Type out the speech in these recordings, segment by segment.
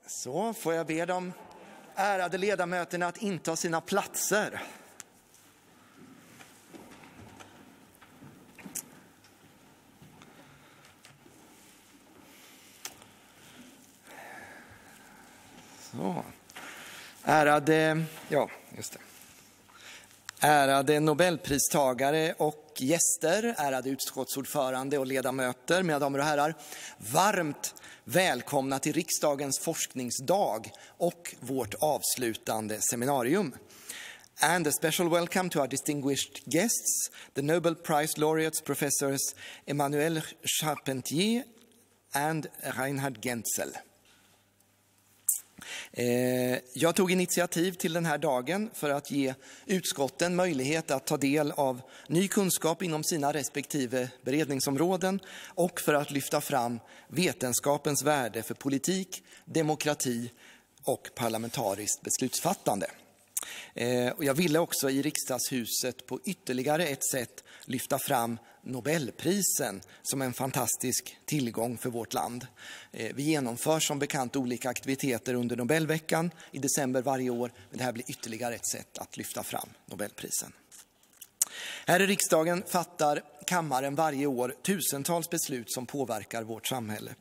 Så får jag be de ärade ledamöterna att inta sina platser. Så. Ärade Nobelpristagare och gäster, ärade utskottsordförande och ledamöter, mina damer och herrar, varmt välkomna till Riksdagens forskningsdag och vårt avslutande seminarium. And a special welcome to our distinguished guests, the Nobel Prize laureates, professors Emmanuel Charpentier and Reinhard Genzel. Jag tog initiativ till den här dagen för att ge utskotten möjlighet att ta del av ny kunskap inom sina respektive beredningsområden och för att lyfta fram vetenskapens värde för politik, demokrati och parlamentariskt beslutsfattande. Och jag ville också i riksdagshuset på ytterligare ett sätt lyfta fram Nobelprisen som en fantastisk tillgång för vårt land. Vi genomför som bekant olika aktiviteter under Nobelveckan i december varje år, men det här blir ytterligare ett sätt att lyfta fram Nobelprisen. Här i riksdagen fattar kammaren varje år tusentals beslut som påverkar vårt samhälle.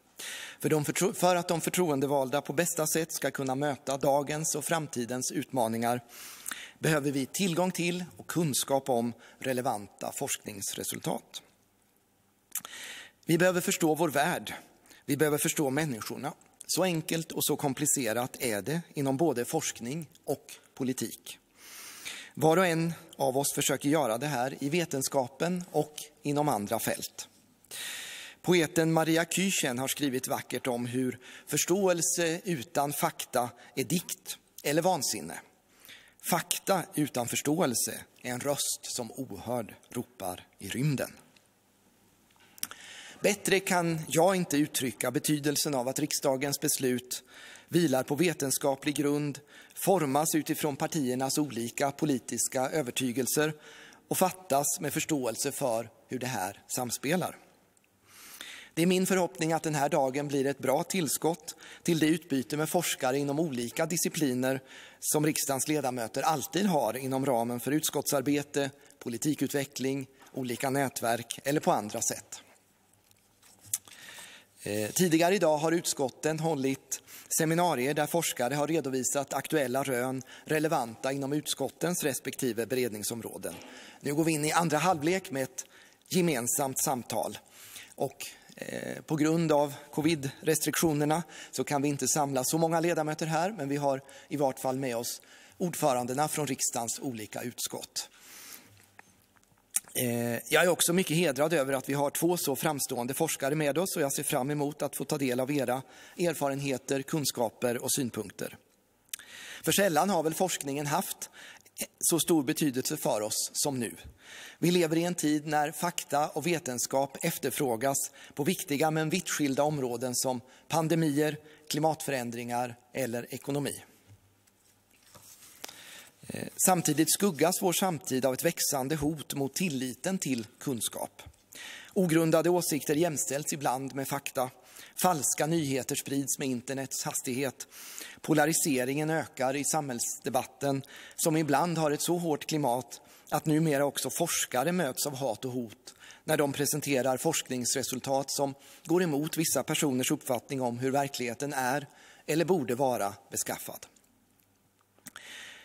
För att de förtroendevalda på bästa sätt ska kunna möta dagens och framtidens utmaningar behöver vi tillgång till och kunskap om relevanta forskningsresultat. Vi behöver förstå vår värld. Vi behöver förstå människorna. Så enkelt och så komplicerat är det inom både forskning och politik. Var och en av oss försöker göra det här i vetenskapen och inom andra fält. Poeten Maria Küchen har skrivit vackert om hur förståelse utan fakta är dikt eller vansinne. Fakta utan förståelse är en röst som ohörd ropar i rymden. Bättre kan jag inte uttrycka betydelsen av att riksdagens beslut vilar på vetenskaplig grund, formas utifrån partiernas olika politiska övertygelser och fattas med förståelse för hur det här samspelar. Det är min förhoppning att den här dagen blir ett bra tillskott till det utbyte med forskare inom olika discipliner som riksdagens ledamöter alltid har inom ramen för utskottsarbete, politikutveckling, olika nätverk eller på andra sätt. Tidigare idag har utskotten hållit seminarier där forskare har redovisat aktuella rön relevanta inom utskottens respektive beredningsområden. Nu går vi in i andra halvlek med ett gemensamt samtal och på grund av covid-restriktionerna så kan vi inte samla så många ledamöter här, men vi har i vart fall med oss ordförandena från riksdagens olika utskott. Jag är också mycket hedrad över att vi har två så framstående forskare med oss och jag ser fram emot att få ta del av era erfarenheter, kunskaper och synpunkter. För sällan har väl forskningen haft så stor betydelse för oss som nu. Vi lever i en tid när fakta och vetenskap efterfrågas på viktiga men vitt skilda områden som pandemier, klimatförändringar eller ekonomi. Samtidigt skuggas vår samtid av ett växande hot mot tilliten till kunskap. Ogrundade åsikter jämställs ibland med fakta. Falska nyheter sprids med internets hastighet. Polariseringen ökar i samhällsdebatten som ibland har ett så hårt klimat att numera också forskare möts av hat och hot när de presenterar forskningsresultat som går emot vissa personers uppfattning om hur verkligheten är eller borde vara beskaffad.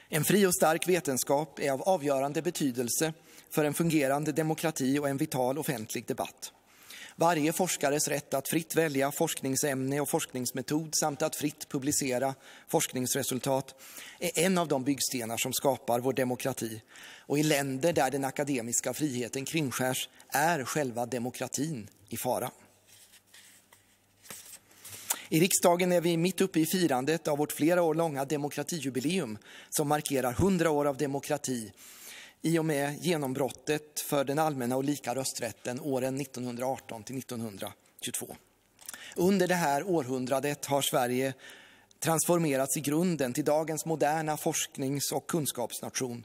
En fri och stark vetenskap är av avgörande betydelse för en fungerande demokrati och en vital offentlig debatt. Varje forskares rätt att fritt välja forskningsämne och forskningsmetod samt att fritt publicera forskningsresultat är en av de byggstenar som skapar vår demokrati. Och i länder där den akademiska friheten kringskärs är själva demokratin i fara. I riksdagen är vi mitt uppe i firandet av vårt flera år långa demokratijubileum som markerar 100 år av demokrati i och med genombrottet för den allmänna och lika rösträtten åren 1918 till 1922. Under det här århundradet har Sverige transformerats i grunden till dagens moderna forsknings- och kunskapsnation.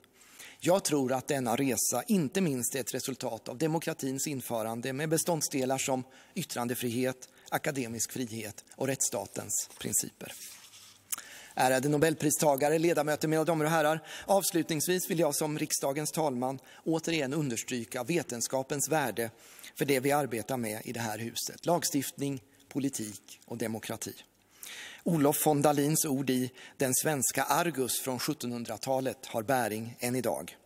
Jag tror att denna resa inte minst är ett resultat av demokratins införande med beståndsdelar som yttrandefrihet, akademisk frihet och rättsstatens principer. Ärade Nobelpristagare, ledamöter, mina damer och herrar. Avslutningsvis vill jag som riksdagens talman återigen understryka vetenskapens värde för det vi arbetar med i det här huset. Lagstiftning, politik och demokrati. Olof von Dalins ord i Den svenska Argus från 1700-talet har bäring än idag.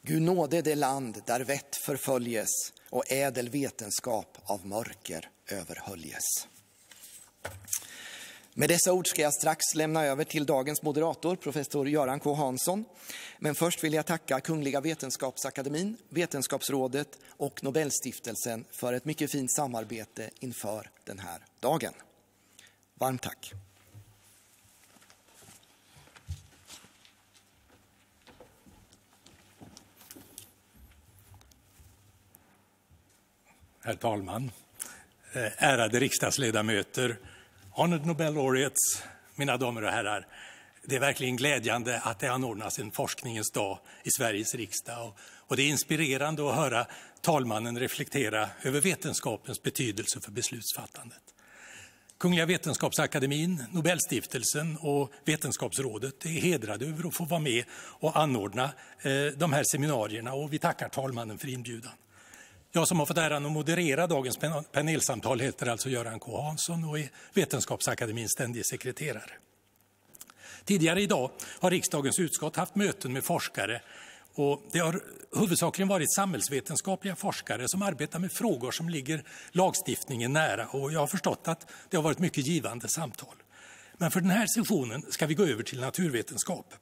Gud nåde det land där vett förföljes och ädel vetenskap av mörker överhöljes. Med dessa ord ska jag strax lämna över till dagens moderator, professor Göran K. Hansson. Men först vill jag tacka Kungliga Vetenskapsakademin, Vetenskapsrådet och Nobelstiftelsen för ett mycket fint samarbete inför den här dagen. Varmt tack. Herr talman, ärade riksdagsledamöter, honored Nobel laureates, mina damer och herrar. Det är verkligen glädjande att det anordnas en forskningens dag i Sveriges riksdag. Och det är inspirerande att höra talmannen reflektera över vetenskapens betydelse för beslutsfattandet. Kungliga Vetenskapsakademin, Nobelstiftelsen och Vetenskapsrådet är hedrade över att få vara med och anordna de här seminarierna, och vi tackar talmannen för inbjudan. Jag som har fått äran att moderera dagens panelsamtal heter alltså Göran K. Hansson och är Vetenskapsakademins ständige sekreterare. Tidigare idag har riksdagens utskott haft möten med forskare, och det har huvudsakligen varit samhällsvetenskapliga forskare som arbetar med frågor som ligger lagstiftningen nära, och jag har förstått att det har varit mycket givande samtal. Men för den här sessionen ska vi gå över till naturvetenskap.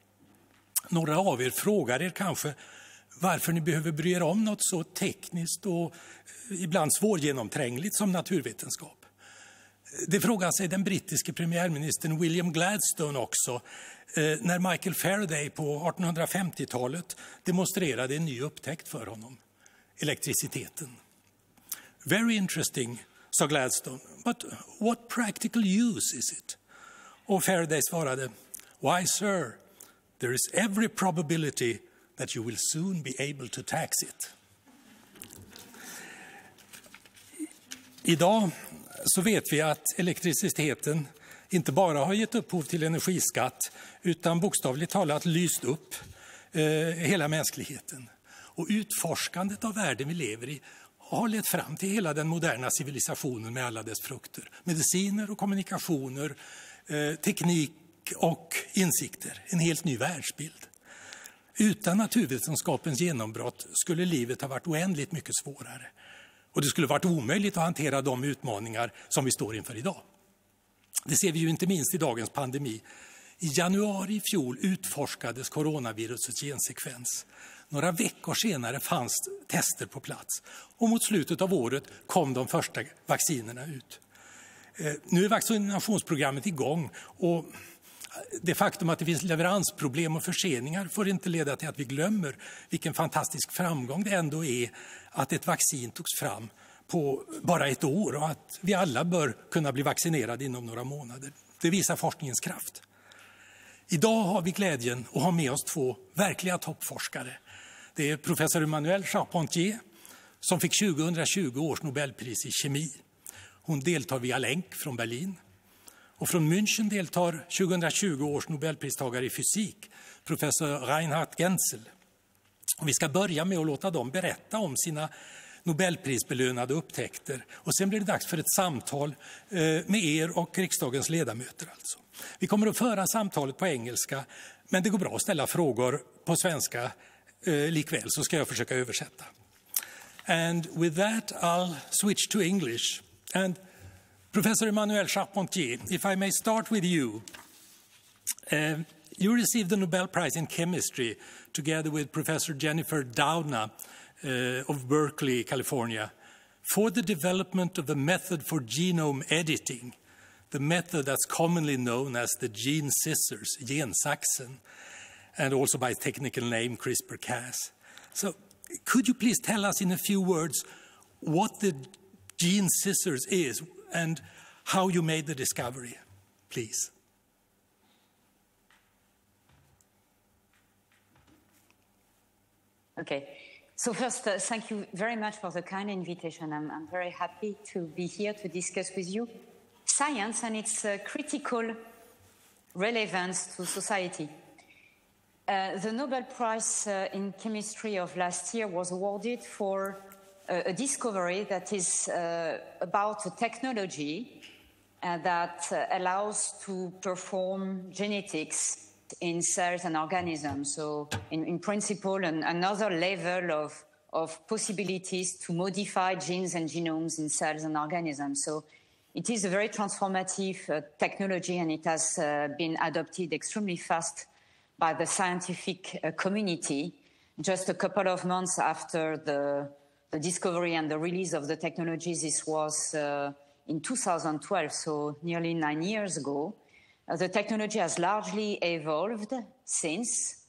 Några av er frågar er kanske varför ni behöver bry er om något så tekniskt och ibland svårgenomträngligt som naturvetenskap. Det frågar sig den brittiske premiärministern William Gladstone också när Michael Faraday på 1850-talet demonstrerade en ny upptäckt för honom, elektriciteten. Very interesting, sa Gladstone, but what practical use is it? Och Faraday svarade, why sir, there is every probability that you will soon be able to tax it. Idag så vet vi att elektriciteten inte bara har gett upphov till energiskatt utan bokstavligt talat lyst upp hela mänskligheten. Och utforskandet av världen vi lever i har lett fram till hela den moderna civilisationen med alla dess frukter. Mediciner och kommunikationer, teknik och insikter, en helt ny världsbild. Utan naturvetenskapens genombrott skulle livet ha varit oändligt mycket svårare. Och det skulle varit omöjligt att hantera de utmaningar som vi står inför idag. Det ser vi ju inte minst i dagens pandemi. I januari i fjol utforskades coronavirusets gensekvens. Några veckor senare fanns tester på plats. Och mot slutet av året kom de första vaccinerna ut. Nu är vaccinationsprogrammet igång, och det faktum att det finns leveransproblem och förseningar får inte leda till att vi glömmer vilken fantastisk framgång det ändå är att ett vaccin togs fram på bara ett år och att vi alla bör kunna bli vaccinerade inom några månader. Det visar forskningens kraft. Idag har vi glädjen att ha med oss två verkliga toppforskare. Det är professor Emmanuelle Charpentier som fick 2020 års Nobelpris i kemi. Hon deltar via länk från Berlin. Och från München deltar 2020 års Nobelpristagare i fysik, professor Reinhard Genzel. Och vi ska börja med att låta dem berätta om sina Nobelprisbelönade upptäckter. Och sen blir det dags för ett samtal med er och riksdagens ledamöter. Alltså. Vi kommer att föra samtalet på engelska, men det går bra att ställa frågor på svenska likväl, så ska jag försöka översätta. And with that I'll switch to English. And Professor Emmanuelle Charpentier, if I may start with you. You received the Nobel Prize in Chemistry together with Professor Jennifer Doudna of Berkeley, California, for the development of a method for genome editing, the method that's commonly known as the gene scissors, gensaxen, and also by its technical name CRISPR-Cas. So could you please tell us in a few words what the gene scissors is and how you made the discovery, please? Okay. So first, thank you very much for the kind invitation. I'm very happy to be here to discuss with you science and its critical relevance to society. The Nobel Prize in Chemistry of last year was awarded for a discovery that is about a technology that allows to perform genetics in cells and organisms. So in principle, another level of possibilities to modify genes and genomes in cells and organisms. So it is a very transformative technology, and it has been adopted extremely fast by the scientific community. Just a couple of months after the discovery and the release of the technology, this was in 2012, so nearly 9 years ago. The technology has largely evolved since,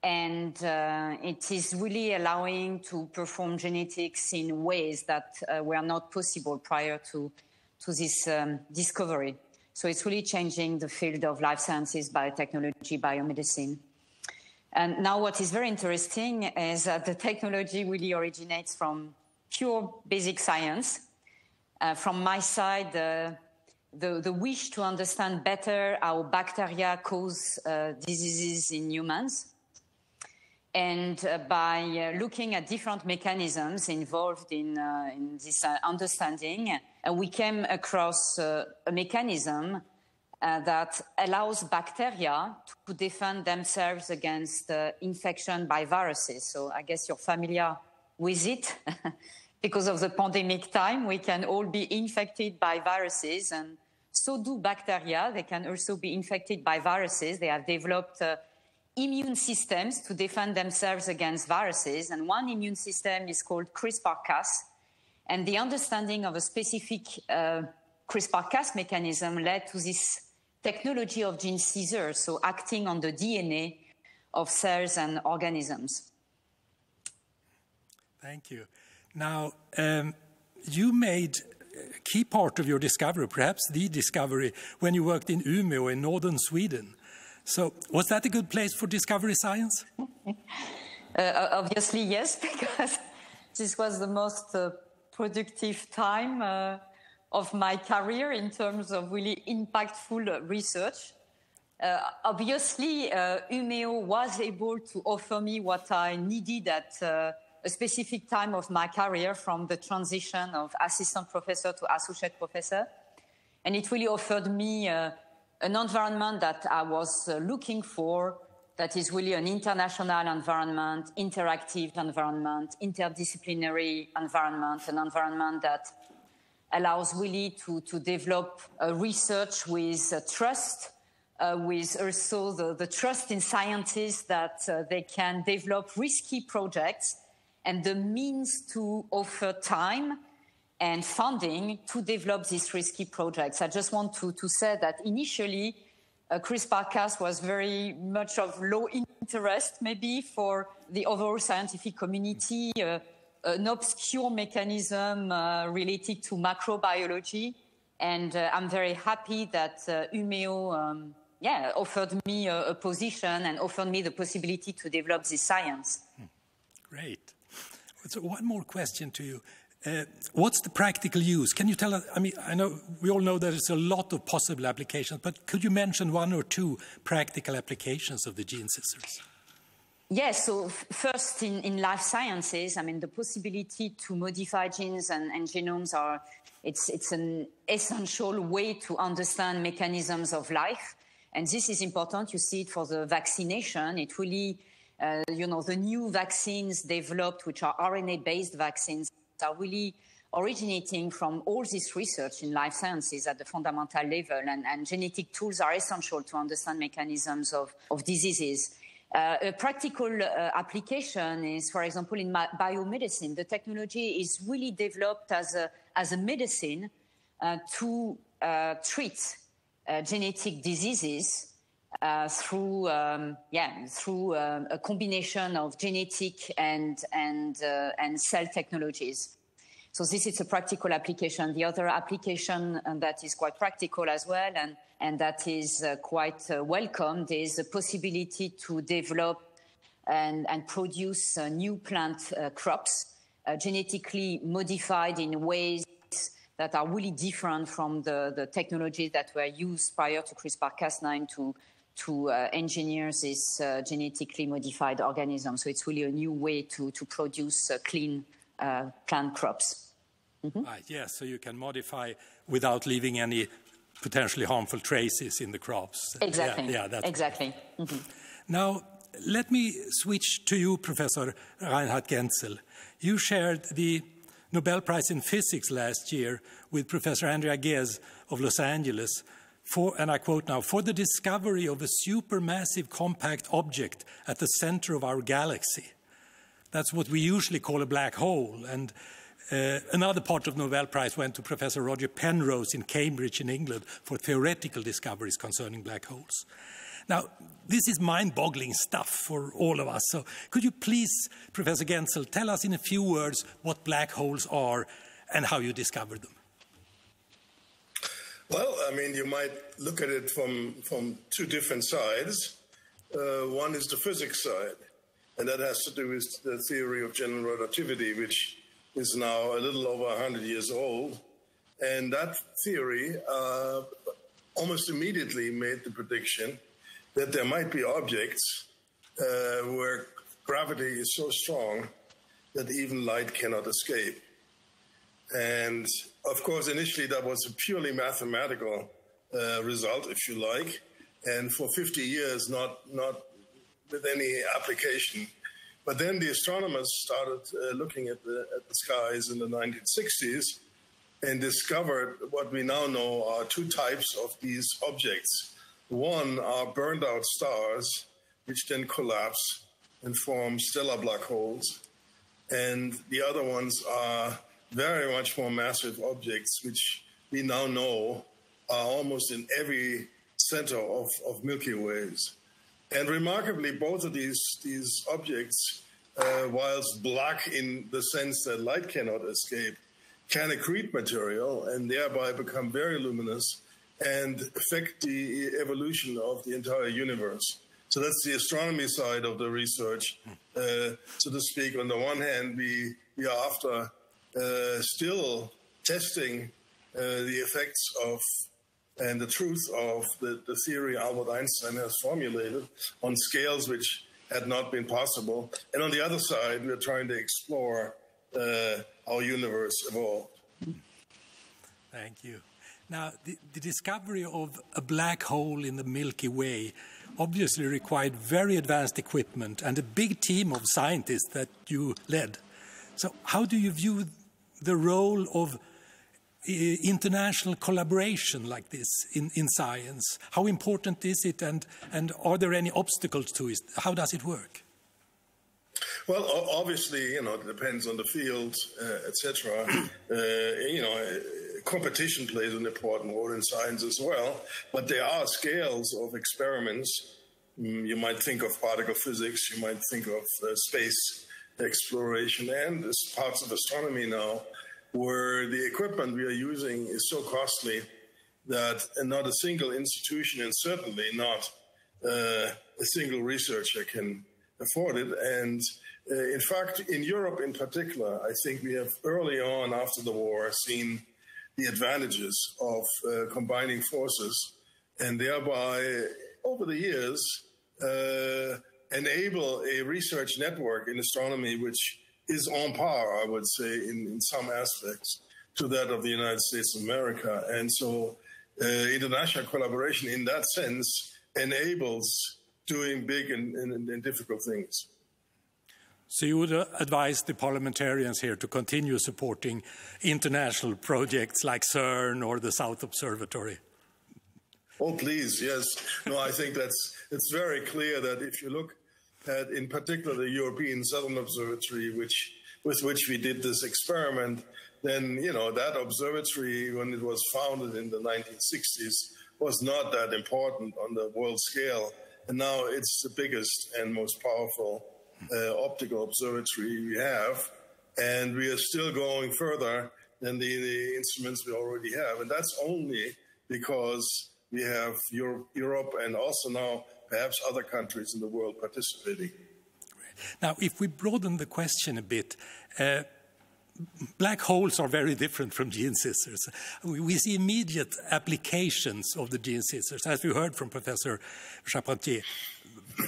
and it is really allowing to perform genetics in ways that were not possible prior to this discovery. So it's really changing the field of life sciences, biotechnology, biomedicine. And now what is very interesting is that the technology really originates from pure basic science. From my side, the wish to understand better how bacteria cause diseases in humans. And by looking at different mechanisms involved in this understanding, we came across a mechanism that allows bacteria to defend themselves against infection by viruses. So I guess you're familiar with it. Because of the pandemic time, we can all be infected by viruses, and so do bacteria. They can also be infected by viruses. They have developed immune systems to defend themselves against viruses, and one immune system is called CRISPR-Cas. And the understanding of a specific CRISPR-Cas mechanism led to this technology of gene scissors, so acting on the DNA of cells and organisms. Thank you. Now, you made a key part of your discovery, perhaps the discovery, when you worked in Umeå in northern Sweden. So was that a good place for discovery science? Obviously, yes, because this was the most productive time of my career in terms of really impactful research. Obviously, Umeå was able to offer me what I needed at a specific time of my career, from the transition of assistant professor to associate professor. And it really offered me an environment that I was looking for, that is really an international environment, interactive environment, interdisciplinary environment, an environment that allows really to develop research with trust, with also the trust in scientists that they can develop risky projects, and the means to offer time and funding to develop these risky projects. I just want to say that initially, CRISPR-Cas was very much of low interest, maybe for the overall scientific community, an obscure mechanism related to macrobiology. And I'm very happy that Umeå offered me a position and offered me the possibility to develop this science. Great. So one more question to you. What's the practical use? Can you tell us, I know we all know there's a lot of possible applications, but could you mention one or two practical applications of the gene scissors? Yes, so first in life sciences, the possibility to modify genes and genomes it's an essential way to understand mechanisms of life. And this is important. You see it for the vaccination. It really, the new vaccines developed, which are RNA-based vaccines, are really originating from all this research in life sciences at the fundamental level. And genetic tools are essential to understand mechanisms of diseases. A practical application is, for example, in biomedicine. The technology is really developed as a medicine to treat genetic diseases through a combination of genetic and cell technologies. So this is a practical application. The other application that is quite practical as well, and that is quite welcomed, is the possibility to develop and produce new plant crops, genetically modified in ways that are really different from the technologies that were used prior to CRISPR-Cas9 to engineer this genetically modified organism. So it's really a new way to produce clean plant crops. Mm-hmm. Right, yes, so you can modify without leaving any potentially harmful traces in the crops. Exactly. Yeah, that's exactly. Mm-hmm. Now, let me switch to you, Professor Reinhard Genzel. You shared the Nobel Prize in Physics last year with Professor Andrea Ghez of Los Angeles for, and I quote now, for the discovery of a supermassive compact object at the center of our galaxy. That's what we usually call a black hole. And another part of the Nobel Prize went to Professor Roger Penrose in Cambridge in England for theoretical discoveries concerning black holes. Now, this is mind-boggling stuff for all of us. So could you please, Professor Genzel, tell us in a few words what black holes are and how you discovered them? Well, I mean, you might look at it from two different sides. One is the physics side, and that has to do with the theory of general relativity, which is now a little over 100 years old. And that theory almost immediately made the prediction that there might be objects where gravity is so strong that even light cannot escape. And of course, initially that was a purely mathematical result, if you like, and for 50 years not with any application. But then the astronomers started looking at the skies in the 1960s and discovered what we now know are two types of these objects. One are burned out stars, which then collapse and form stellar black holes. And the other ones are very much more massive objects, which we now know are almost in every center of Milky Ways. And remarkably, both of these objects, whilst black in the sense that light cannot escape, can accrete material and thereby become very luminous and affect the evolution of the entire universe. So that's the astronomy side of the research, so to speak. On the one hand, we are after still testing the effects of and the truth of the theory Albert Einstein has formulated on scales which had not been possible. And on the other side, we're trying to explore how universe evolved. Thank you. Now, the discovery of a black hole in the Milky Way obviously required very advanced equipment and a big team of scientists that you led. So how do you view the role of international collaboration like this in science? How important is it, and are there any obstacles to it? How does it work? Well, obviously, it depends on the field, etc. Competition plays an important role in science as well, but there are scales of experiments. You might think of particle physics, you might think of space exploration, and there's parts of astronomy now where the equipment we are using is so costly that not a single institution, and certainly not a single researcher, can afford it. And in fact, in Europe in particular, I think we have early on after the war seen the advantages of combining forces, and thereby over the years enable a research network in astronomy which is on par, I would say, in some aspects to that of the United States of America. And so international collaboration in that sense enables doing big and difficult things. So you would advise the parliamentarians here to continue supporting international projects like CERN or the South Observatory? Oh, please, yes. No, I think it's very clear that if you look at, in particular, the European Southern Observatory, with which we did this experiment, then, that observatory, when it was founded in the 1960s, was not that important on the world scale. And now it's the biggest and most powerful optical observatory we have. And we are still going further than the instruments we already have. And that's only because we have Europe and also now perhaps other countries in the world participating. Now, if we broaden the question a bit, black holes are very different from gene scissors. We see immediate applications of the gene scissors, as we heard from Professor Charpentier.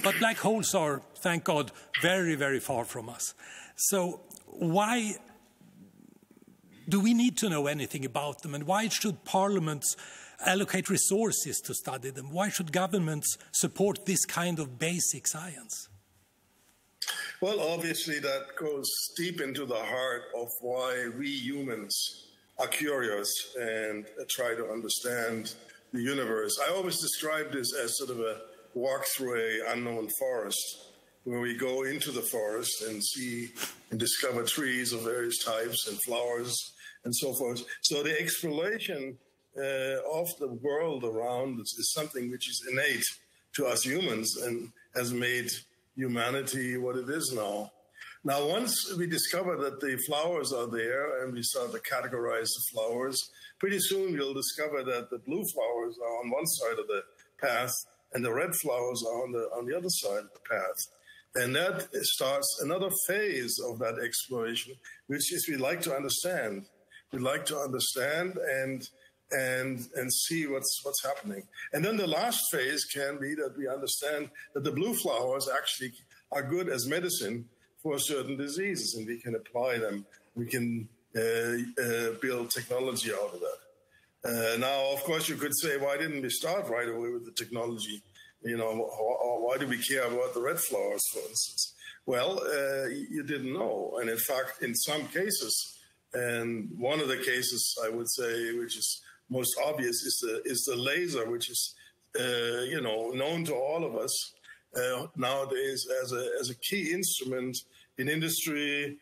But black holes are, thank God, very, very far from us. So why do we need to know anything about them? And why should parliaments allocate resources to study them? Why should governments support this kind of basic science? Well, obviously that goes deep into the heart of why we humans are curious and try to understand the universe. I always describe this as sort of a walk through an unknown forest, where we go into the forest and see and discover trees of various types and flowers and so forth. So the exploration of the world around us is something which is innate to us humans and has made humanity what it is now. Now, once we discover that the flowers are there and we start to categorize the flowers, pretty soon we'll discover that the blue flowers are on one side of the path and the red flowers are on the other side of the path. And that starts another phase of that exploration, which is we like to understand. We like to understand and see what's happening. And then the last phase can be that we understand that the blue flowers actually are good as medicine for certain diseases, and we can apply them. We can build technology out of that. Now, of course, you could say, why didn't we start right away with the technology? You know, why do we care about the red flowers, for instance? Well, you didn't know. And in fact, in some cases, and one of the cases I would say, which is most obvious, is the laser, which is, known to all of us nowadays as a key instrument in industry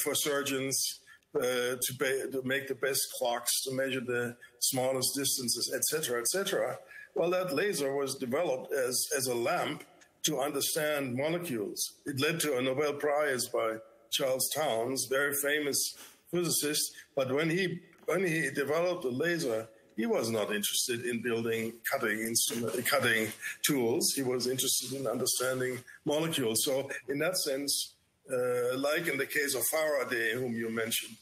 for surgeons to make the best clocks, to measure the smallest distances, etc., etc. Well, that laser was developed as a lamp to understand molecules. It led to a Nobel Prize by Charles Townes, very famous physicist. But when he developed the laser, he was not interested in building cutting tools. He was interested in understanding molecules. So in that sense, like in the case of Faraday, whom you mentioned,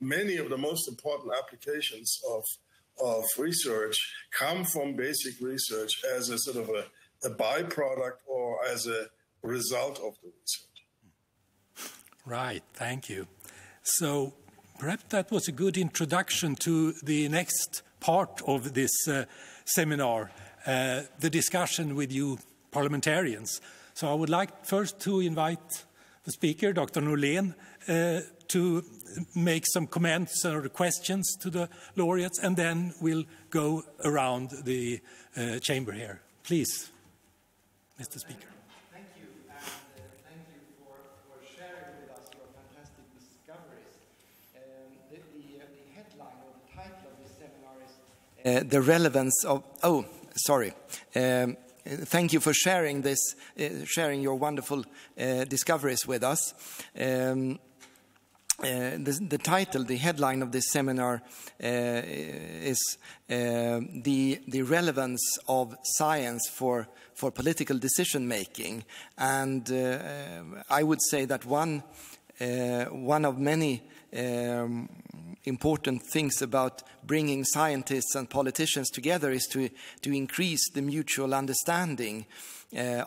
many of the most important applications of research come from basic research as a sort of a byproduct or as a result of the research. Right, thank you. So perhaps that was a good introduction to the next part of this seminar, the discussion with you parliamentarians. So I would like first to invite the speaker, Dr. Norlén, to make some comments or questions to the laureates, and then we'll go around the chamber here. Please, Mr. Speaker. Thank you, and thank you for sharing with us your fantastic discoveries. The headline or the title of this seminar is... the relevance of... Oh, sorry. Thank you for sharing sharing your wonderful discoveries with us. The title, the headline of this seminar is the relevance of science for political decision making, and I would say that one of many important things about bringing scientists and politicians together is to increase the mutual understanding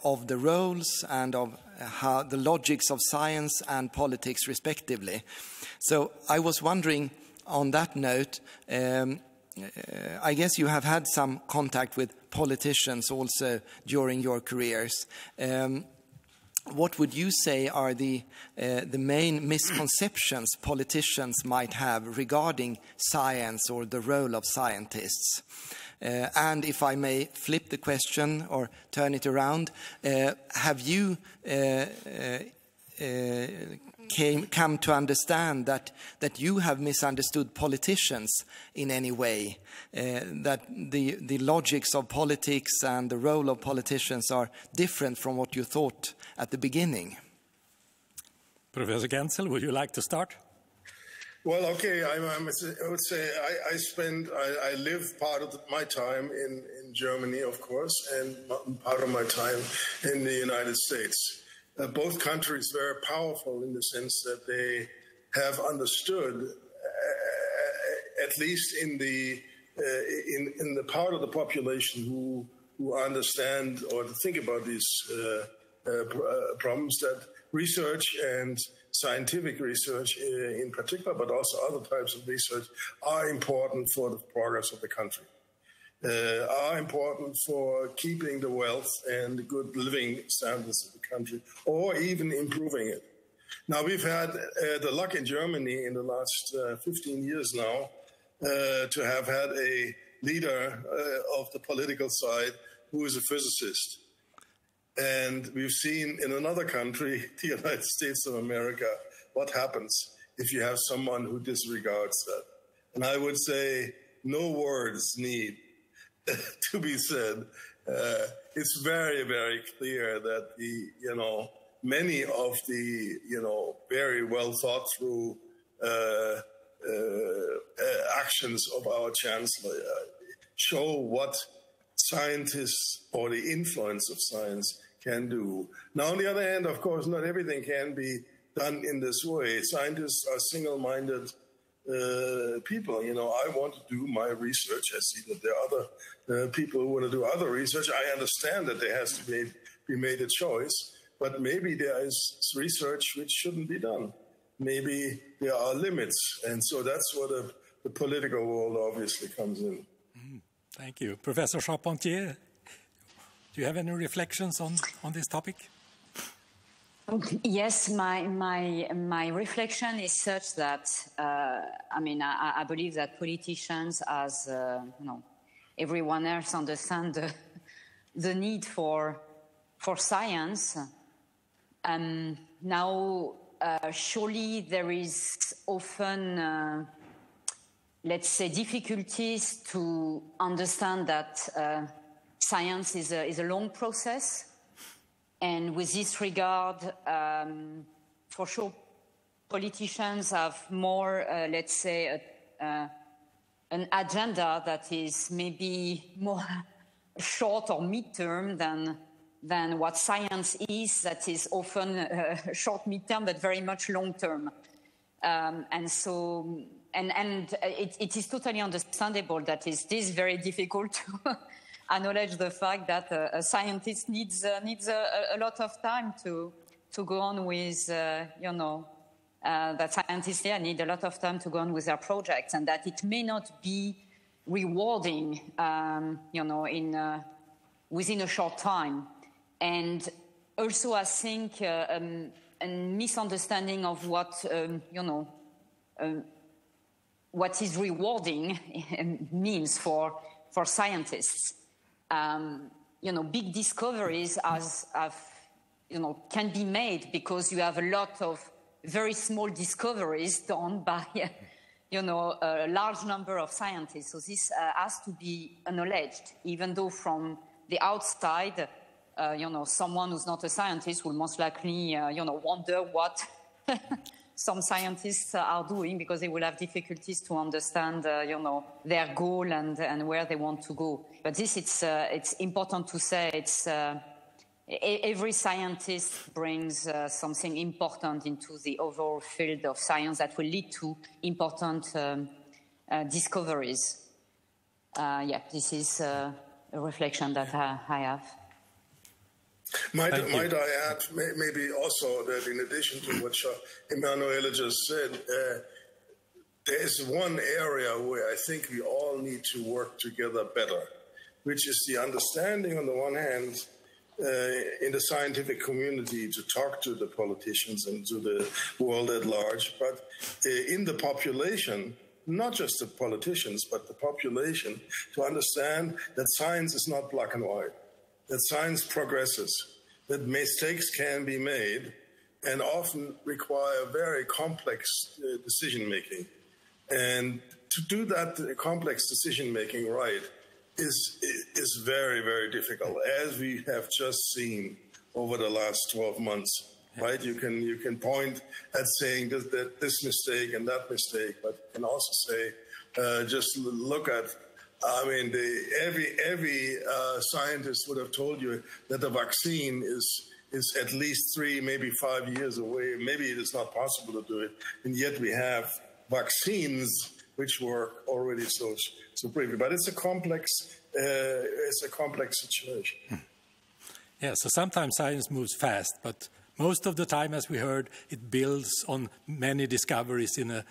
of the roles and of how the logics of science and politics respectively. So I was wondering, on that note, I guess you have had some contact with politicians also during your careers. What would you say are the main misconceptions politicians might have regarding science or the role of scientists? And if I may flip the question or turn it around, have you come to understand that you have misunderstood politicians in any way, that the logics of politics and the role of politicians are different from what you thought at the beginning? Professor Genzel, would you like to start? Well, okay, I would say I live part of my time in Germany, of course, and part of my time in the United States. both countries very powerful in the sense that they have understood, at least in the part of the population who understand or to think about these problems, that research and scientific research in particular, but also other types of research, are important for the progress of the country, are important for keeping the wealth and the good living standards of the country, or even improving it. Now, we've had the luck in Germany in the last 15 years now to have had a leader of the political side who is a physicist. And we've seen in another country, the United States of America, what happens if you have someone who disregards that. And I would say no words need to be said. It's very, very clear that many of the, very well thought through actions of our chancellor show what scientists or the influence of science can do. Now, on the other hand, of course, not everything can be done in this way. Scientists are single-minded people. I want to do my research. I see that there are other people who want to do other research. I understand that there has to be made a choice, but maybe there is research which shouldn't be done. Maybe there are limits. And so that's where the political world obviously comes in. Thank you. Professor Charpentier, do you have any reflections on this topic? Yes, my reflection is such that, I believe that politicians, as everyone else, understand the need for science. Now, surely there is often, let's say, difficulties to understand that science is a long process. And with this regard, for sure, politicians have more, let's say, an agenda that is maybe more short or midterm than what science is, that is often short midterm, but very much long term. And so, and it is totally understandable that it is very difficult to acknowledge the fact that a scientist needs a lot of time to go on with, that scientists need a lot of time to go on with their projects, and that it may not be rewarding, within a short time. And also, I think a misunderstanding of what is rewarding means for scientists. Big discoveries can be made because you have a lot of very small discoveries done by, a large number of scientists. So this has to be acknowledged, even though from the outside, someone who's not a scientist will most likely, wonder what some scientists are doing, because they will have difficulties to understand, their goal and where they want to go. But this, it's important to say. It's every scientist brings something important into the overall field of science that will lead to important discoveries. This is a reflection that I have. Might I add maybe also that in addition to what Emanuele just said, there is one area where I think we all need to work together better, which is the understanding on the one hand in the scientific community to talk to the politicians and to the world at large, but in the population, not just the politicians, but the population, to understand that science is not black and white, that science progresses, that mistakes can be made and often require very complex decision-making. And to do that complex decision-making right is very, very difficult, as we have just seen over the last 12 months, right? You can point at saying that this mistake and that mistake, but you can also say, just look at, every scientist would have told you that the vaccine is is at least 3, maybe 5 years away. Maybe it is not possible to do it. And yet we have vaccines which work already so briefly. But it's a complex situation. Yeah, so sometimes science moves fast, but most of the time, as we heard, it builds on many discoveries in a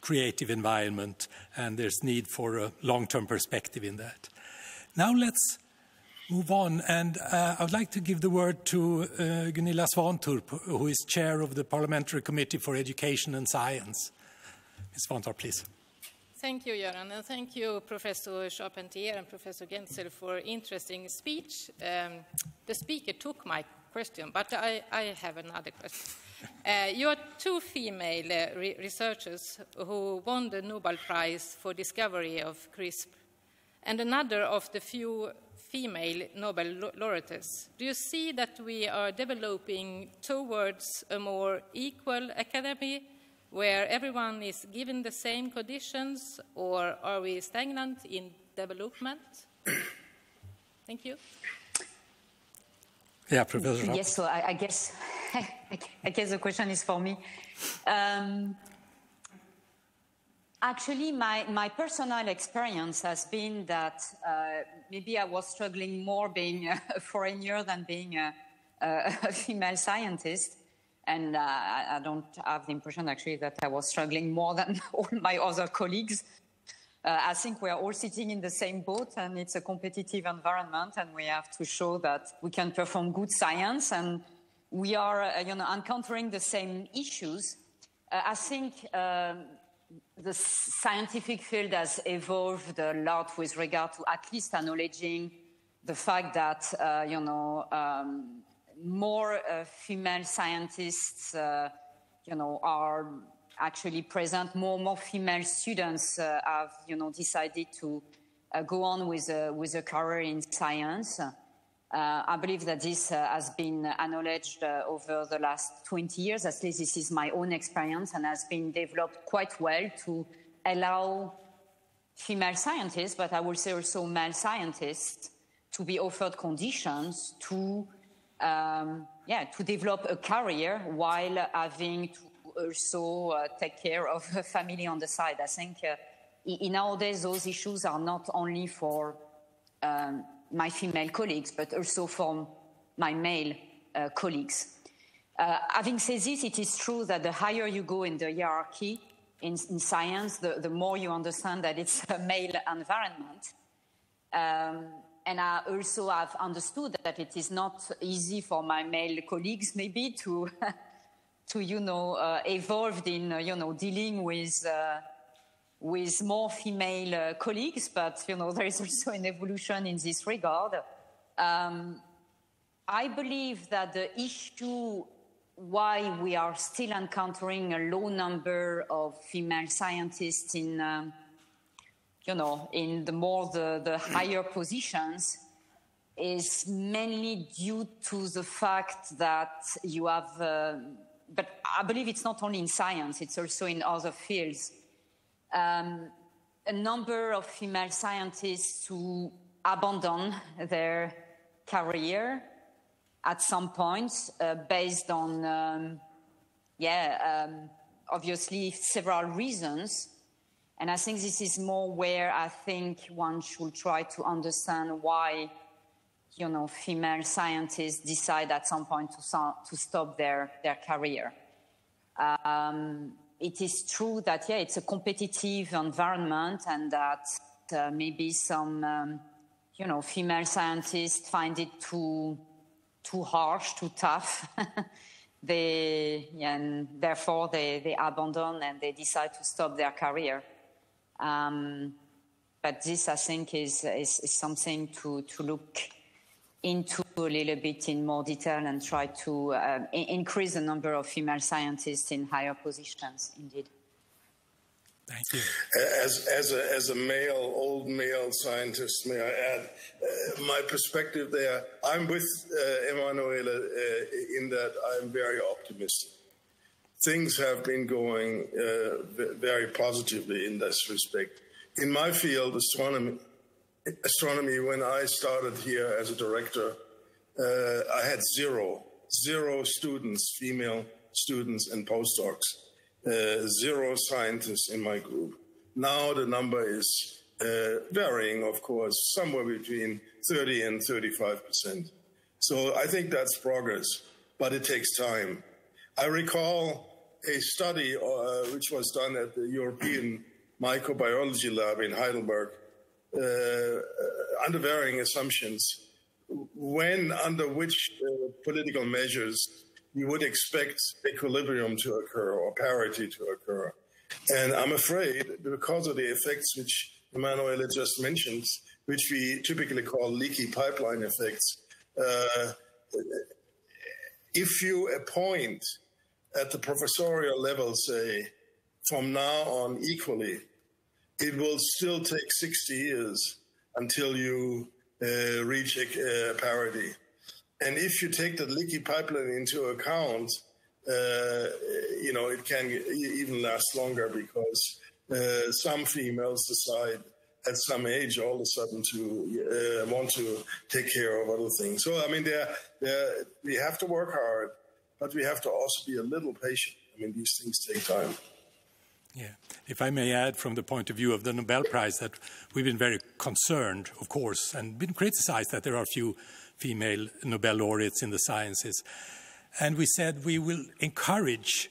creative environment, and there's need for a long-term perspective in that. Now let's move on, and I'd like to give the word to Gunilla Svantorp, who is chair of the Parliamentary Committee for Education and Science. Ms. Svantorp, please. Thank you, Göran, and thank you, Professor Charpentier and Professor Genzel, for interesting speech. The speaker took my question, but I have another question. You are 2 female researchers who won the Nobel Prize for discovery of CRISPR, and another of the few female Nobel laureates. Do you see that we are developing towards a more equal academy where everyone is given the same conditions, or are we stagnant in development? Thank you. Yeah, Professor. Yes, so I guess the question is for me. Actually, my personal experience has been that maybe I was struggling more being a foreigner than being a female scientist. And I don't have the impression, actually, that I was struggling more than all my other colleagues. I think we are all sitting in the same boat, and it's a competitive environment, and we have to show that we can perform good science, and we are encountering the same issues. I think the scientific field has evolved a lot with regard to at least acknowledging the fact that, more female scientists, are actually present. More female students have, decided to go on with a career in science. I believe that this has been acknowledged over the last 20 years. At least this is my own experience, and has been developed quite well to allow female scientists, but I will say also male scientists, to be offered conditions to develop a career while having to also take care of a family on the side. I think nowadays those issues are not only for my female colleagues, but also for my male colleagues. Having said this, it is true that the higher you go in the hierarchy in science, the more you understand that it's a male environment. And I also have understood that it is not easy for my male colleagues maybe to evolve in, dealing with more female colleagues, but, there is also an evolution in this regard. I believe that the issue why we are still encountering a low number of female scientists in the higher positions is mainly due to the fact that you have, but I believe it's not only in science, it's also in other fields, a number of female scientists who abandon their career at some point based on, obviously several reasons. And I think this is more where I think one should try to understand why, female scientists decide at some point to stop their career. It is true that, it's a competitive environment, and that maybe some, female scientists find it too harsh, too tough. And therefore they abandon and they decide to stop their career. But this, I think, is something to look into a little bit in more detail and try to increase the number of female scientists in higher positions, indeed. Thank you. As a old male scientist, may I add my perspective there? I'm with Emanuela in that I'm very optimistic. Things have been going very positively in this respect. In my field, astronomy, when I started here as a director, I had 0 0 students, female students and postdocs, 0 scientists in my group. Now the number is varying, of course, somewhere between 30 and 35%. So I think that's progress, but it takes time. I recall a study which was done at the European Microbiology Lab in Heidelberg, under varying assumptions, under which political measures you would expect equilibrium to occur or parity to occur. And I'm afraid, because of the effects which Emanuele just mentioned, which we typically call leaky pipeline effects, if you appoint at the professorial level, say, from now on equally, it will still take 60 years until you reach parity. And if you take the leaky pipeline into account, it can even last longer, because some females decide at some age all of a sudden to want to take care of other things. So, I mean, we have to work hard, but we have to also be a little patient. I mean, these things take time. Yeah. If I may add, from the point of view of the Nobel Prize, that we've been very concerned, of course, and been criticized that there are few female Nobel laureates in the sciences. And we said we will encourage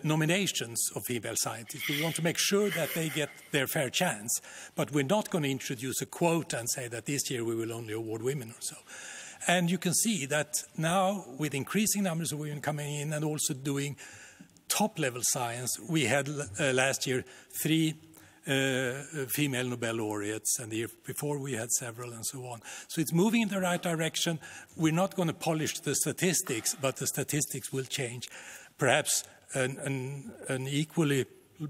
nominations of female scientists. We want to make sure that they get their fair chance, but we're not going to introduce a quota and say that this year we will only award women or so. And you can see that now, with increasing numbers of women coming in and also doing top-level science, we had last year 3 female Nobel laureates, and the year before we had several, and so on. So it's moving in the right direction. We're not going to polish the statistics, but the statistics will change. Perhaps an equally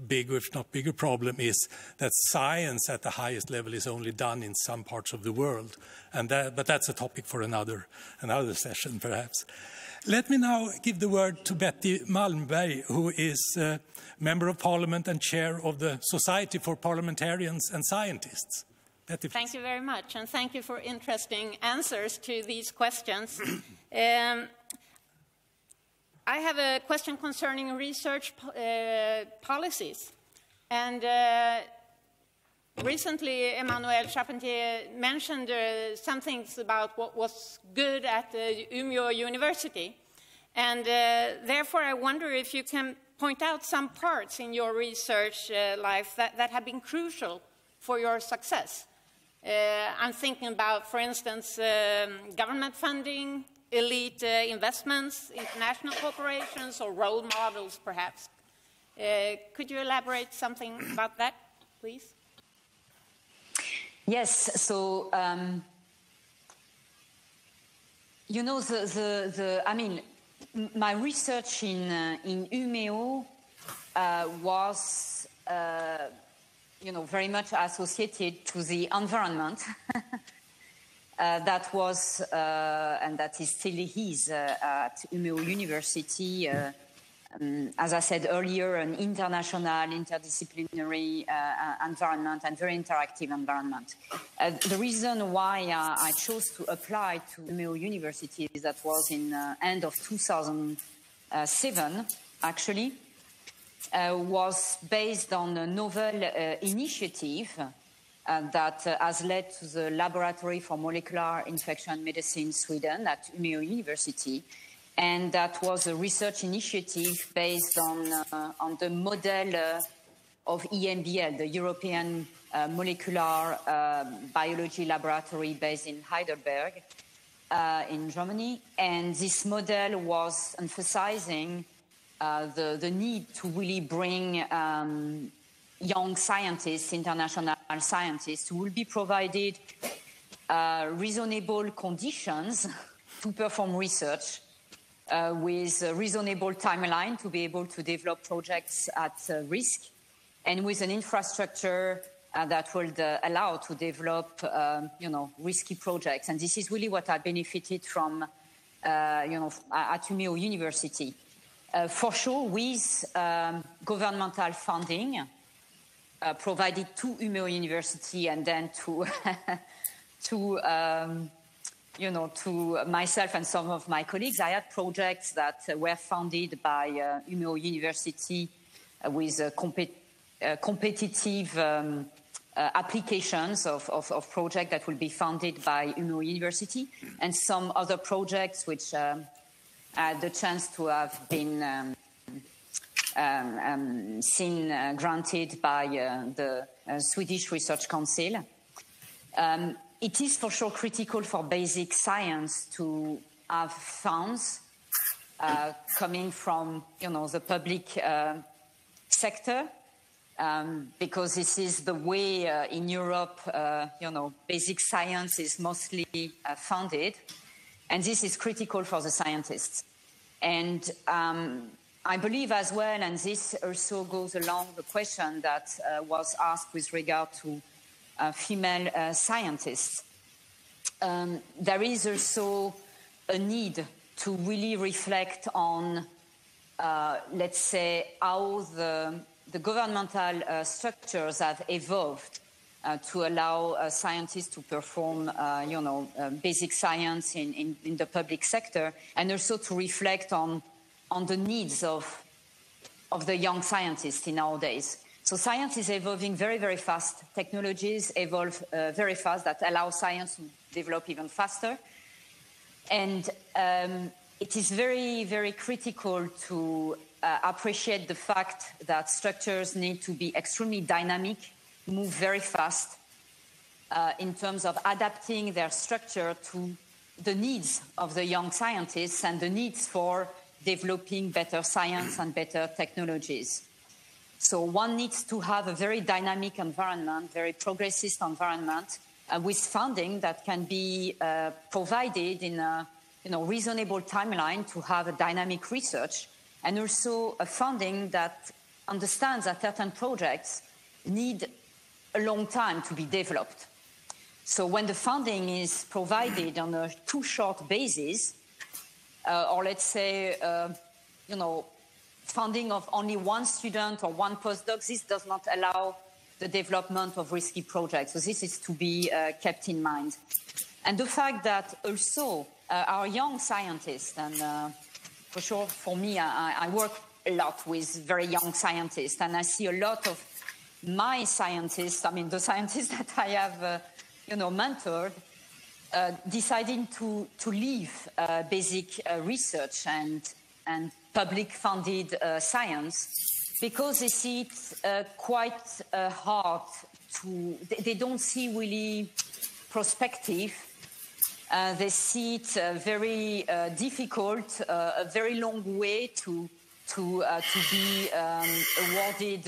big, if not bigger, problem is that science at the highest level is only done in some parts of the world, but that's a topic for another session, perhaps. Let me now give the word to Betty Malmberg, who is Member of Parliament and Chair of the Society for Parliamentarians and Scientists. Betty, please. Thank you very much, and thank you for interesting answers to these questions. I have a question concerning research policies. And recently, Emmanuel Charpentier mentioned some things about what was good at Umeå University. And therefore, I wonder if you can point out some parts in your research life that have been crucial for your success. I'm thinking about, for instance, government funding, elite investments, international corporations, or role models, perhaps. Could you elaborate something about that, please? Yes, so, I mean, my research in Umeå was, very much associated to the environment. That was, and that is still is, at Umeå University, as I said earlier, an international, interdisciplinary environment and very interactive environment. The reason why I chose to apply to Umeå University is that was in end of 2007, actually, was based on a novel initiative that has led to the Laboratory for Molecular Infection Medicine Sweden at Umeå University. And that was a research initiative based on the model of EMBL, the European Molecular Biology Laboratory based in Heidelberg in Germany. And this model was emphasizing the need to really bring young scientists, international scientists, who will be provided reasonable conditions to perform research with a reasonable timeline to be able to develop projects at risk, and with an infrastructure that will allow to develop, risky projects. And this is really what I benefited from, at Umeå University. For sure, with governmental funding provided to Umeå University and then to to myself and some of my colleagues, I had projects that were funded by Umeå University with competitive applications of projects that will be funded by Umeå University, and some other projects which had the chance to have been granted by the Swedish Research Council. It is for sure critical for basic science to have funds coming from, the public sector, because this is the way in Europe, basic science is mostly funded, and this is critical for the scientists. And I believe as well, and this also goes along the question that was asked with regard to female scientists. There is also a need to really reflect on, let's say, how the governmental structures have evolved to allow scientists to perform, basic science in the public sector, and also to reflect on the needs of the young scientists in nowadays. So science is evolving very, very fast. Technologies evolve very fast that allow science to develop even faster. And it is very, very critical to appreciate the fact that structures need to be extremely dynamic, move very fast in terms of adapting their structure to the needs of the young scientists and the needs for developing better science and better technologies. So one needs to have a very dynamic environment, very progressist environment, with funding that can be provided in a reasonable timeline to have a dynamic research, and also a funding that understands that certain projects need a long time to be developed. So when the funding is provided on a too short basis, or let's say, funding of only one student or one postdoc, this does not allow the development of risky projects. So this is to be kept in mind. And the fact that also our young scientists, and for sure for me, I work a lot with very young scientists, and I see a lot of my scientists, the scientists that I have mentored, deciding to leave basic research and public-funded science, because they see it quite hard to. They don't see really perspective. They see it very difficult, a very long way to be awarded,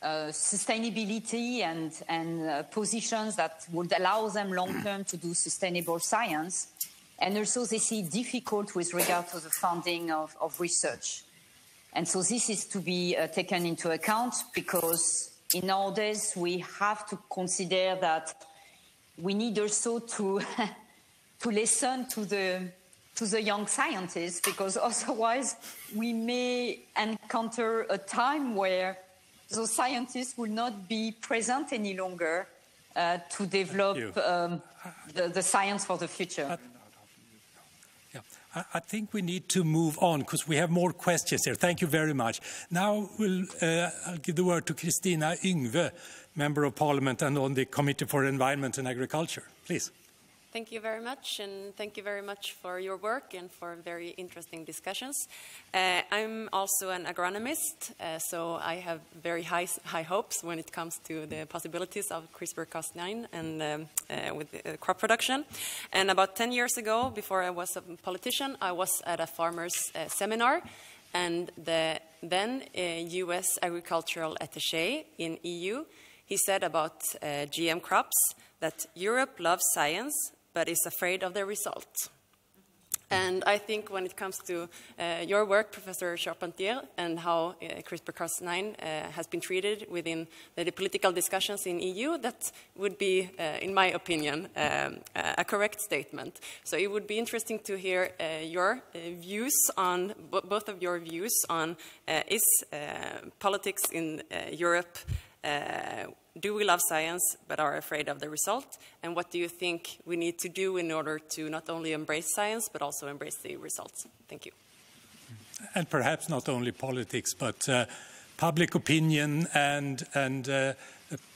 sustainability and positions that would allow them long-term to do sustainable science. And also they see it difficult with regard to the funding of research. And so this is to be taken into account, because in nowadays we have to consider that we need also to listen to the young scientists, because otherwise we may encounter a time where those scientists will not be present any longer to develop the science for the future. I think we need to move on because we have more questions here. Thank you very much. Now I'll give the word to Kristina Yngve, Member of Parliament and on the Committee for Environment and Agriculture. Please. Thank you very much, and thank you very much for your work and for very interesting discussions. I'm also an agronomist, so I have very high hopes when it comes to the possibilities of CRISPR-Cas9 and with crop production. And about 10 years ago, before I was a politician, I was at a farmer's seminar, and the then U.S. agricultural attaché in EU, he said about GM crops that Europe loves science, but is afraid of the results. And I think when it comes to your work, Professor Charpentier, and how CRISPR-Cas9 has been treated within the political discussions in EU, that would be, in my opinion, a correct statement. So it would be interesting to hear your views on, both of your views on, is politics in Europe do we love science but are afraid of the result? And what do you think we need to do in order to not only embrace science but also embrace the results? Thank you. And perhaps not only politics, but public opinion and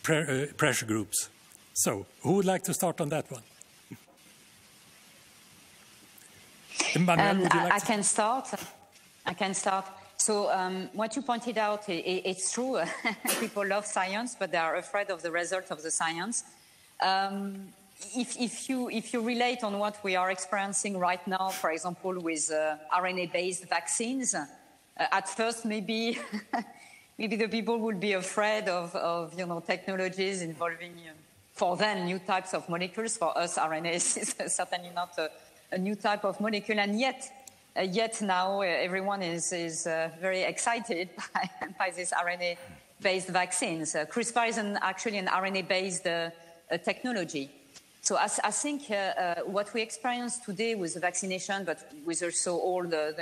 pressure groups. So, who would like to start on that one? Emmanuel, would you like I can start. So what you pointed out, it's true. People love science, but they are afraid of the result of the science. If you relate on what we are experiencing right now, for example, with RNA-based vaccines, at first maybe the people would be afraid of technologies involving for them new types of molecules. For us, RNA is certainly not a new type of molecule, and yet now everyone is very excited by these RNA-based vaccines. CRISPR is actually an RNA-based technology. So I think what we experience today with the vaccination, but with also all the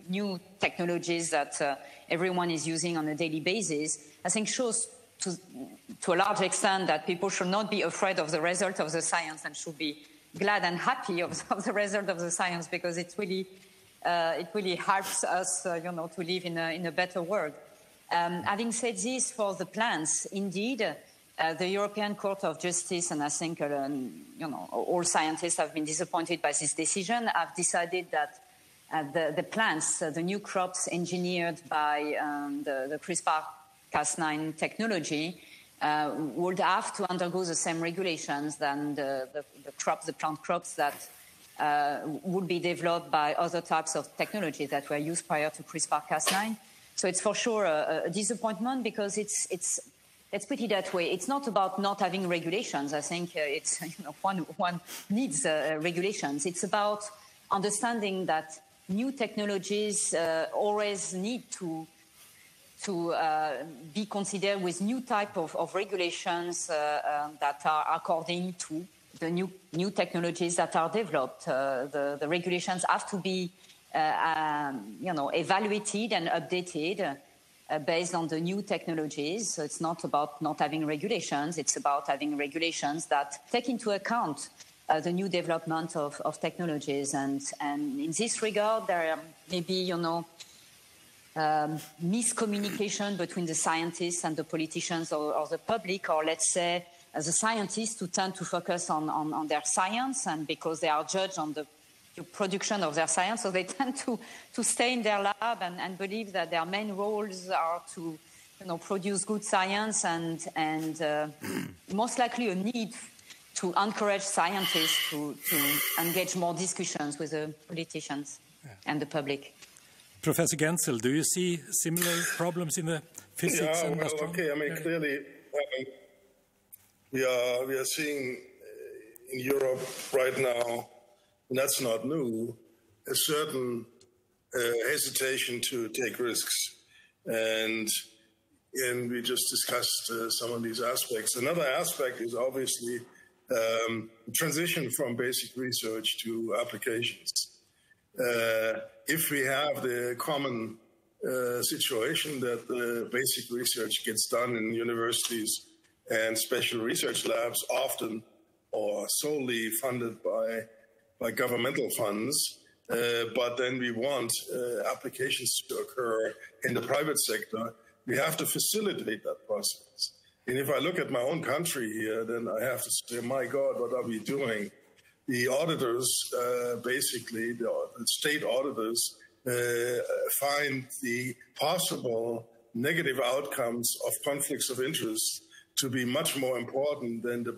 new technologies that everyone is using on a daily basis, I think shows to a large extent that people should not be afraid of the result of the science and should be glad and happy of the result of the science, because it really helps us, to live in a better world. Having said this, for the plants, indeed, the European Court of Justice, and I think all scientists have been disappointed by this decision, have decided that the plants, the new crops engineered by the CRISPR-Cas9 technology, would have to undergo the same regulations than the plant crops that would be developed by other types of technology that were used prior to CRISPR-Cas9. So it's for sure a disappointment, because let's put it that way. It's not about not having regulations. I think it's one needs regulations. It's about understanding that new technologies always need to be considered with new type of regulations that are according to the new technologies that are developed. The regulations have to be evaluated and updated based on the new technologies. So it's not about not having regulations. It's about having regulations that take into account the new development of technologies. And in this regard, there may be, miscommunication between the scientists and the politicians or the public, or let's say the scientists who tend to focus on their science, and because they are judged on the production of their science, so they tend to stay in their lab and believe that their main roles are to produce good science, and most likely a need to encourage scientists to engage more discussions with the politicians and the public. Professor Genzel, do you see similar problems in the physics and astronomy? Okay. I mean, clearly, we are seeing in Europe right now, and that's not new, a certain hesitation to take risks, and we just discussed some of these aspects. Another aspect is obviously transition from basic research to applications. If we have the common situation that the basic research gets done in universities and special research labs, often or solely funded by governmental funds, but then we want applications to occur in the private sector, we have to facilitate that process. And if I look at my own country here, then I have to say, my God, what are we doing? The auditors, basically, the state auditors, find the possible negative outcomes of conflicts of interest to be much more important than the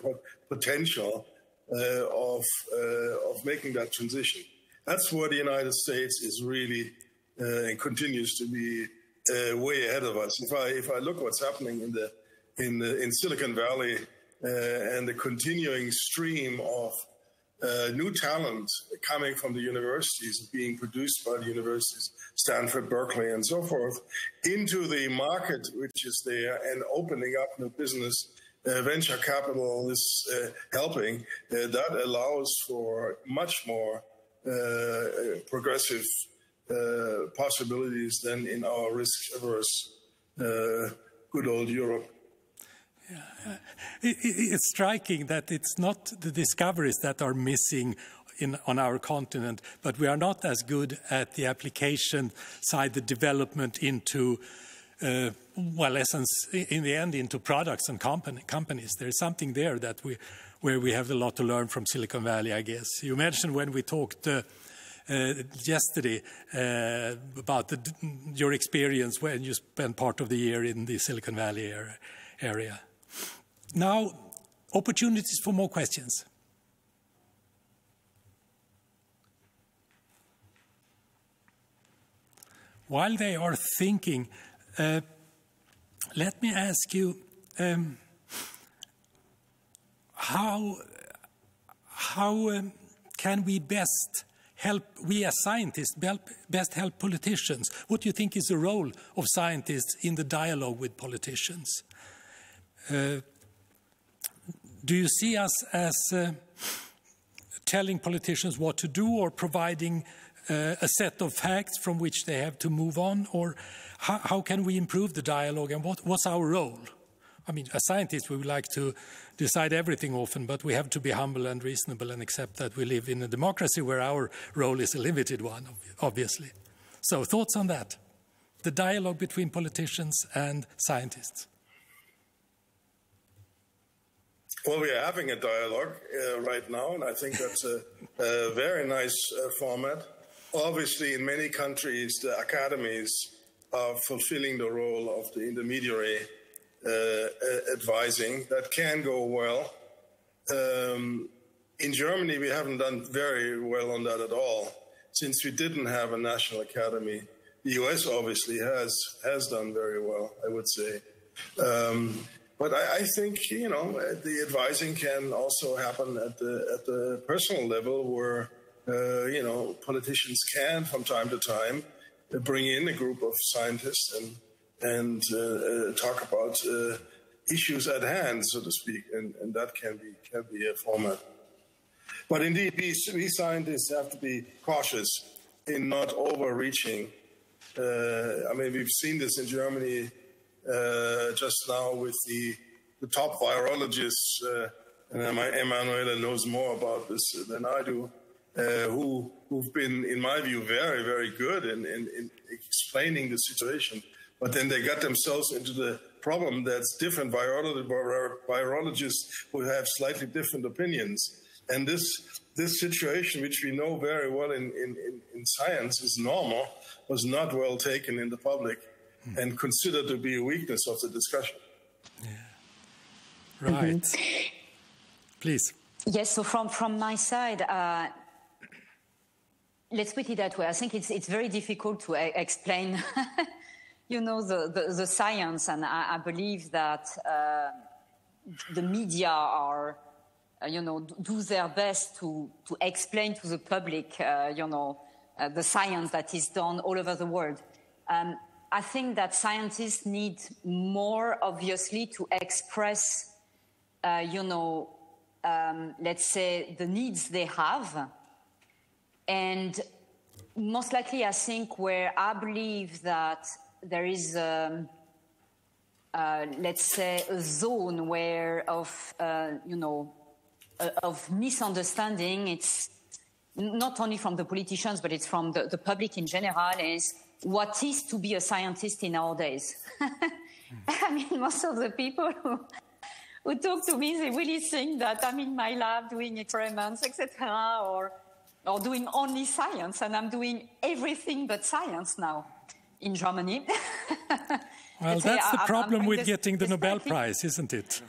potential of making that transition. That's where the United States is really and continues to be way ahead of us. If I look what's happening in Silicon Valley and the continuing stream of new talent coming from the universities, being produced by the universities, Stanford, Berkeley, and so forth, into the market which is there, and opening up new business, venture capital is helping. That allows for much more progressive possibilities than in our risk-averse good old Europe. It's striking that it's not the discoveries that are missing on our continent, but we are not as good at the application side, the development into, essence, in the end, into products and companies. There's something there that where we have a lot to learn from Silicon Valley, I guess. You mentioned when we talked yesterday about your experience when you spent part of the year in the Silicon Valley area. Now, opportunities for more questions. While they are thinking, let me ask you, how can we best help, we as scientists, best help politicians? What do you think is the role of scientists in the dialogue with politicians? Do you see us as telling politicians what to do, or providing a set of facts from which they have to move on? Or how can we improve the dialogue, and what's our role? I mean, as scientists, we would like to decide everything often, but we have to be humble and reasonable and accept that we live in a democracy where our role is a limited one, obviously. So thoughts on that? The dialogue between politicians and scientists. Well, we are having a dialogue right now, and I think that's a very nice format. Obviously, in many countries, the academies are fulfilling the role of the intermediary advising. That can go well. In Germany, we haven't done very well on that at all, since we didn't have a national academy. The US obviously has done very well, I would say. But I think, you know, the advising can also happen at the personal level, where, you know, politicians can, from time to time, bring in a group of scientists and talk about issues at hand, so to speak, and that can be a format. But indeed, we scientists have to be cautious in not overreaching. I mean, we've seen this in Germany just now with the top virologists, and Emanuela knows more about this than I do, who've been, in my view, very, very good in explaining the situation. But then they got themselves into the problem that's different virologists who have slightly different opinions. And this situation, which we know very well in science is normal, was not well taken in the public and considered to be a weakness of the discussion. Yeah. Right. Please. Yes, so from my side, let's put it that way. I think it's very difficult to explain, you know, the science, and I believe that the media are, you know, do their best to explain to the public, you know, the science that is done all over the world. I think that scientists need more, obviously, to express, you know, let's say, the needs they have. And most likely, I think, where I believe that there is, let's say, a zone of, you know, of misunderstanding, it's not only from the politicians, but it's from the public in general, is what is to be a scientist in our days. I mean, most of the people who talk to me, they really think that I'm in my lab doing experiments, etc., or doing only science, and I'm doing everything but science now in Germany. Well, that's the problem with getting the Nobel Prize, isn't it?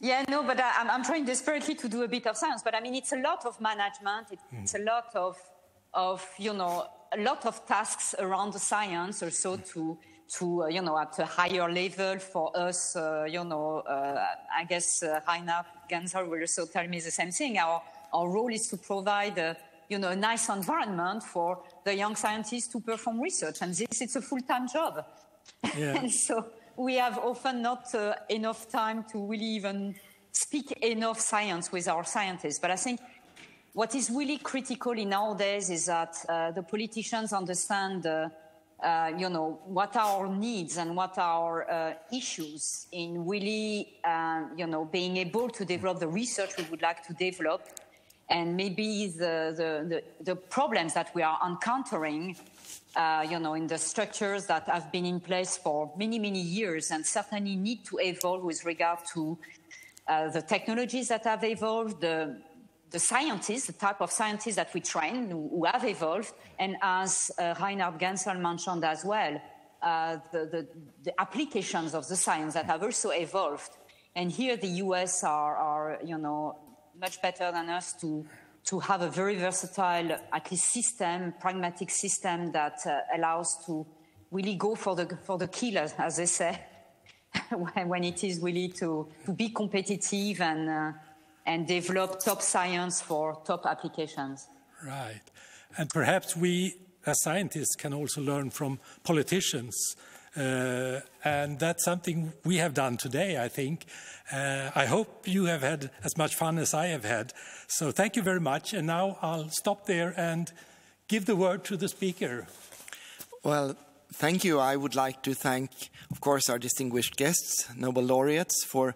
Yeah, no, but I'm trying desperately to do a bit of science. But I mean, it's a lot of management. It's a lot of you know, a lot of tasks around the science also to you know, at a higher level for us, you know, I guess Rainer Ganser will also tell me the same thing. Our role is to provide, you know, a nice environment for the young scientists to perform research. And this is a full-time job. Yeah. And so we have often not enough time to really even speak enough science with our scientists. But I think what is really critical in nowadays is that the politicians understand you know, what are our needs and what are our issues in really, you know, being able to develop the research we would like to develop, and maybe the problems that we are encountering, you know, in the structures that have been in place for many, many years and certainly need to evolve with regard to the technologies that have evolved, the scientists, the type of scientists that we train who have evolved, and as Reinhard Genzel mentioned as well, the applications of the science that have also evolved. And here the US are you know, much better than us to have a very versatile, at least system, pragmatic system that allows to really go for the killers, as they say, when it is really to be competitive and develop top science for top applications. Right. And perhaps we, as scientists, can also learn from politicians. And that's something we have done today, I think. I hope you have had as much fun as I have had. So thank you very much. And now I'll stop there and give the word to the speaker. Well, thank you. I would like to thank, of course, our distinguished guests, Nobel laureates, for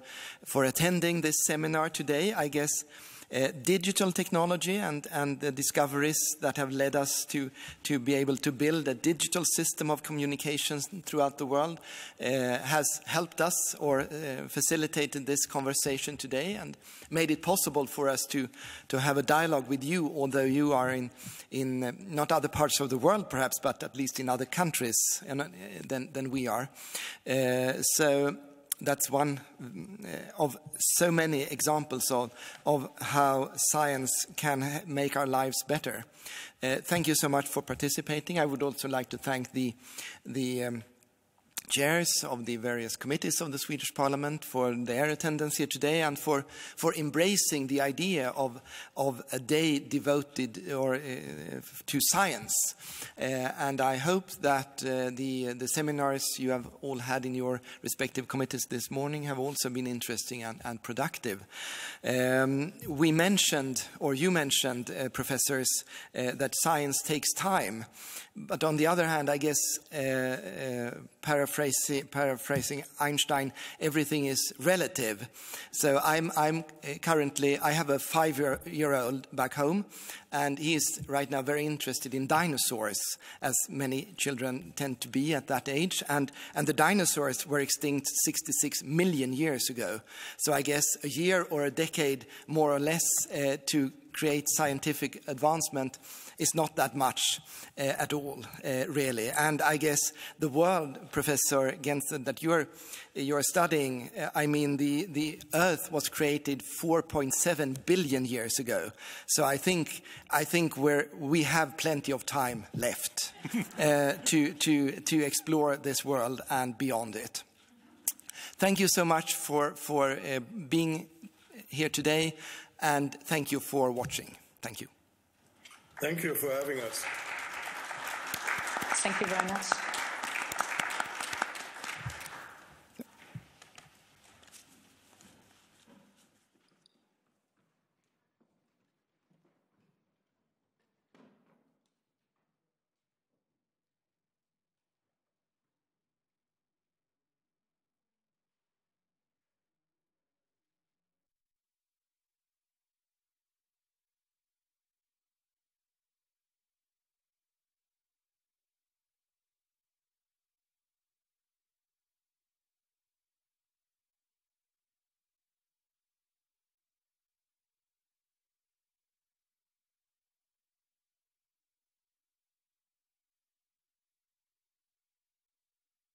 attending this seminar today. I guess digital technology and the discoveries that have led us to be able to build a digital system of communications throughout the world has helped us or facilitated this conversation today and made it possible for us to have a dialogue with you, although you are in not other parts of the world perhaps, but at least in other countries than we are. So that's one of so many examples of how science can make our lives better. Thank you so much for participating. I would also like to thank the chairs of the various committees of the Swedish Parliament for their attendance here today and for embracing the idea of a day devoted to science. And I hope that the seminars you have all had in your respective committees this morning have also been interesting and productive. We mentioned, or you mentioned, professors, that science takes time. But on the other hand, I guess, paraphrasing Einstein, everything is relative. So I'm currently, I have a 5-year-old back home, and he is right now very interested in dinosaurs, as many children tend to be at that age. And the dinosaurs were extinct 66 million years ago. So I guess a year or a decade, more or less, to create scientific advancement is not that much at all, really. And I guess the world, Professor Genzel, that you're studying, I mean, the Earth was created 4.7 billion years ago. So I think we have plenty of time left to explore this world and beyond it. Thank you so much for being here today, and thank you for watching. Thank you. Thank you for having us. Thank you very much.